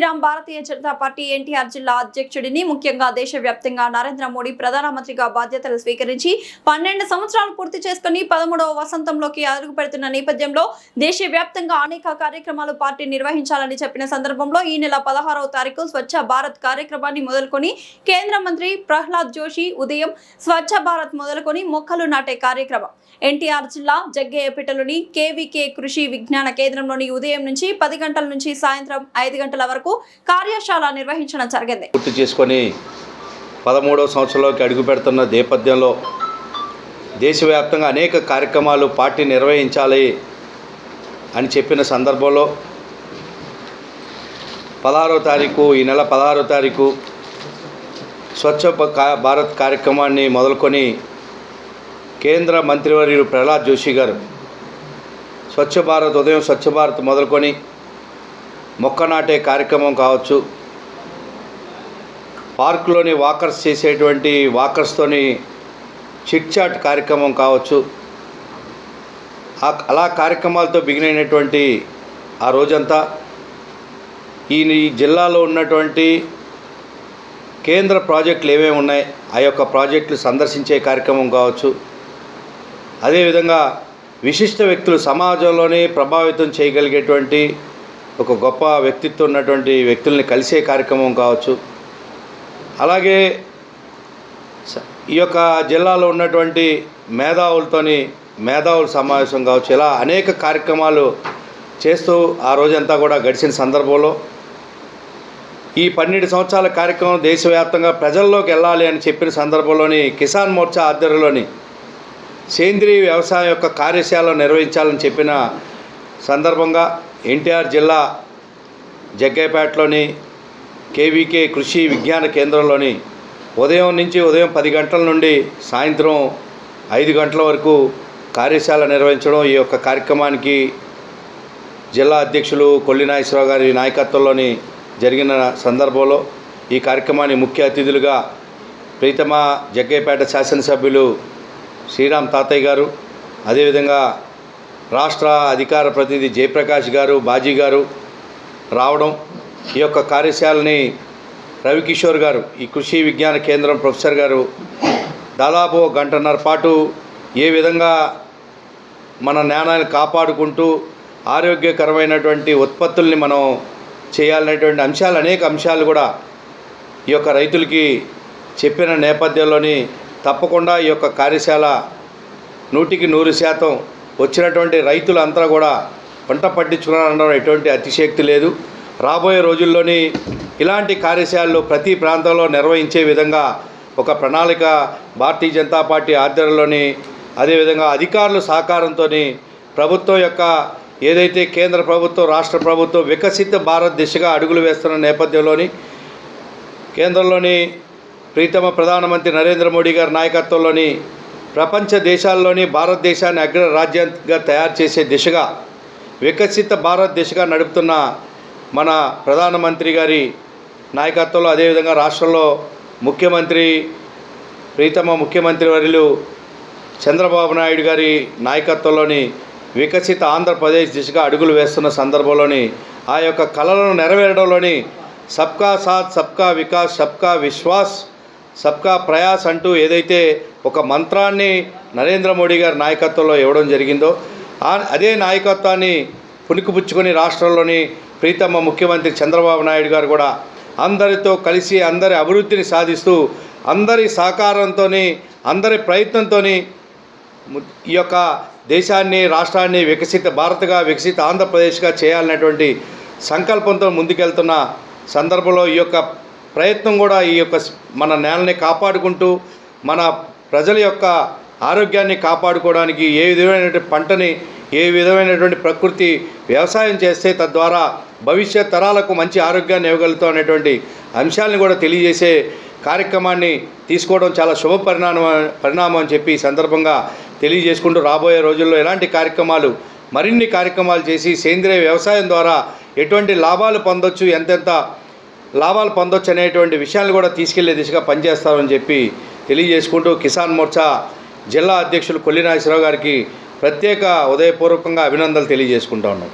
Sriram Bharatiya Janata party NTR జిల్లా అధ్యక్షుడిని ముఖ్యంగా దేశవ్యాప్తంగా నరేంద్ర మోడీ ప్రధానమంత్రిగా బాధ్యతలు స్వీకరించి 12 సంవత్సరాలు పూర్తి చేసుకుని 13వ వసంతంలోకి అడుగు పెడుతున్న నేపథ్యంలో దేశవ్యాప్తంగా అనేక కార్యక్రమాలు పార్టీ నిర్వహించాలని చెప్పిన సందర్భంలో ఈ నెల 16వ తారీఖు స్వచ్ఛ భారత్ కార్యక్రమాన్ని మొదలుకొని కేంద్ర మంత్రి ప్రహ్లాద్ జోషి ఉదయం స్వచ్ఛ భారత్ మొదలుకొని మొక్కలు నాటే కార్యక్రమం ఎన్టీఆర్ జిల్లా జగ్గయ్యపేటలోని కేవీకే కృషి విజ్ఞాన కేంద్రంలోని ఉదయం నుంచి 10 గంటల నుంచి సాయంత్రం 5 గంటల వరకు కార్యశాల నిర్వహించడం జరిగింది. పూర్తి చేసుకొని 13వ సంవత్సరంలోకి అడుగు పెడుతున్న నేపథ్యంలో దేశవ్యాప్తంగా అనేక కార్యక్రమాలు పార్టీ నిర్వహించాలి అని చెప్పిన సందర్భంలో 16వ తారీఖు ఈ నెల 16వ తారీఖు స్వచ్ఛ భారత్ కార్యక్రమాన్ని మొదలుకొని కేంద్ర మంత్రివర్యులు ప్రహ్లాద్ జోషి గారు స్వచ్ఛ భారత్ ఉదయం స్వచ్ఛ భారత్ మొదలుకొని మొక్క నాటే కార్యక్రమం కావచ్చు, పార్కులోని వాకర్స్ చేసేటువంటి వాకర్స్తోని చిట్ చాట్ కార్యక్రమం కావచ్చు, అలా కార్యక్రమాలతో బిగినైనటువంటి ఆ రోజంతా ఈ జిల్లాలో ఉన్నటువంటి కేంద్ర ప్రాజెక్టులు ఏమేమి ఉన్నాయి ఆ యొక్క ప్రాజెక్టులు సందర్శించే కార్యక్రమం కావచ్చు, అదేవిధంగా విశిష్ట వ్యక్తులు సమాజంలోనే ప్రభావితం చేయగలిగేటువంటి ఒక గొప్ప వ్యక్తిత్వం ఉన్నటువంటి వ్యక్తుల్ని కలిసే కార్యక్రమం కావచ్చు, అలాగే ఈ యొక్క జిల్లాలో ఉన్నటువంటి మేధావుల సమావేశం కావచ్చు, ఇలా అనేక కార్యక్రమాలు చేస్తూ ఆ రోజంతా కూడా గడిచిన సందర్భంలో ఈ 12 సంవత్సరాల కార్యక్రమం దేశవ్యాప్తంగా ప్రజల్లోకి వెళ్ళాలి అని చెప్పిన సందర్భంలోని కిసాన్ మోర్చా ఆధ్వర్యంలోని సేంద్రీయ వ్యవసాయం యొక్క కార్యశాల నిర్వహించాలని చెప్పిన సందర్భంగా ఎన్టీఆర్ జిల్లా జగ్గయ్యపేటలోని కేవీకే కృషి విజ్ఞాన కేంద్రంలోని ఉదయం 10 గంటల నుండి సాయంత్రం 5 గంటల వరకు కార్యశాల నిర్వహించడం, ఈ యొక్క కార్యక్రమానికి జిల్లా అధ్యక్షులు కొల్లి నాగేశ్వరరావు గారి నాయకత్వంలోని జరిగిన సందర్భంలో ఈ కార్యక్రమాన్ని ముఖ్య అతిథులుగా ప్రీతమ జగ్గయ్యపేట శాసనసభ్యులు శ్రీరామ్ తాతయ్య గారు, అదేవిధంగా రాష్ట్ర అధికార ప్రతినిధి జయప్రకాష్ గారు, బాజీ గారు రావడం, ఈ యొక్క కార్యశాలని రవికిషోర్ గారు ఈ కృషి విజ్ఞాన కేంద్రం ప్రొఫెసర్ గారు దాదాపు 1.5 గంటల పాటు ఏ విధంగా మన జ్ఞానాన్ని కాపాడుకుంటూ ఆరోగ్యకరమైనటువంటి ఉత్పత్తుల్ని మనం చేయాలనేటువంటి అనేక అంశాలు కూడా ఈ యొక్క రైతులకి చెప్పిన నేపథ్యంలోని తప్పకుండా ఈ యొక్క కార్యశాల 100కి 100% వచ్చినటువంటి రైతులంతా కూడా పంట పట్టించుకున్నారనడం ఎటువంటి అతిశక్తి లేదు. రాబోయే రోజుల్లోని ఇలాంటి కార్యశాలలు ప్రతి ప్రాంతంలో నిర్వహించే విధంగా ఒక ప్రణాళిక భారతీయ జనతా పార్టీ ఆధ్వర్యంలోని, అదేవిధంగా అధికారుల సహకారంతో ప్రభుత్వం యొక్క ఏదైతే కేంద్ర ప్రభుత్వం రాష్ట్ర ప్రభుత్వం వికసిత భారత్ దిశగా అడుగులు వేస్తున్న నేపథ్యంలోని కేంద్రంలోని ప్రీతమ ప్రధానమంత్రి నరేంద్ర మోడీ గారి నాయకత్వంలోని ప్రపంచ దేశాల్లోని భారతదేశాన్ని అగ్ర రాజ్యంగా తయారు చేసే దిశగా వికసిత భారత్ దిశగా నడుపుతున్న మన ప్రధానమంత్రి గారి నాయకత్వంలో, అదేవిధంగా రాష్ట్రంలో ప్రీతమ ముఖ్యమంత్రి వర్యులు చంద్రబాబు నాయుడు గారి నాయకత్వంలోని వికసిత ఆంధ్రప్రదేశ్ దిశగా అడుగులు వేస్తున్న సందర్భంలోని ఆ యొక్క కళలను నెరవేరడంలోని సబ్కా సాత్ సబ్కా వికాస్ సబ్కా విశ్వాస్ సబ్కా ప్రయాస్ అంటూ ఏదైతే ఒక మంత్రాన్ని నరేంద్ర మోడీ గారి నాయకత్వంలో ఇవ్వడం జరిగిందో అదే నాయకత్వాన్ని పుణికిపుచ్చుకొని రాష్ట్రంలోని ప్రీతమ ముఖ్యమంత్రి చంద్రబాబు నాయుడు గారు కూడా అందరితో కలిసి అందరి అభివృద్ధిని సాధిస్తూ అందరి సహకారంతో అందరి ప్రయత్నంతో ఈ యొక్క దేశాన్ని రాష్ట్రాన్ని వికసిత భారత్గా వికసిత ఆంధ్రప్రదేశ్గా చేయాలనేటువంటి సంకల్పంతో ముందుకెళ్తున్న సందర్భంలో ఈ యొక్క ప్రయత్నం కూడా ఈ యొక్క మన నేలని కాపాడుకుంటూ మన ప్రజల యొక్క ఆరోగ్యాన్ని కాపాడుకోవడానికి ఏ విధమైనటువంటి పంటని ఏ విధమైనటువంటి ప్రకృతి వ్యవసాయం చేస్తే తద్వారా భవిష్యత్ తరాలకు మంచి ఆరోగ్యాన్ని ఇవ్వగలుగుతాం అనేటువంటి అంశాలను కూడా తెలియజేసే కార్యక్రమాన్ని తీసుకోవడం చాలా శుభ పరిణామం అని చెప్పి ఈ సందర్భంగా తెలియజేసుకుంటూ రాబోయే రోజుల్లో ఎలాంటి కార్యక్రమాలు మరిన్ని కార్యక్రమాలు చేసి సేంద్రియ వ్యవసాయం ద్వారా ఎటువంటి లాభాలు పొందొచ్చు, ఎంతెంత లాభాలు పొందొచ్చు అనేటువంటి విషయాలు కూడా తీసుకెళ్లే దిశగా పనిచేస్తామని చెప్పి తెలియజేసుకుంటూ కిసాన్ మోర్చా జిల్లా అధ్యక్షులు కొల్లి నాగేశ్వరరావు గారికి ప్రత్యేక ఉదయపూర్వకంగా అభినందనలు తెలియజేసుకుంటా ఉన్నాం.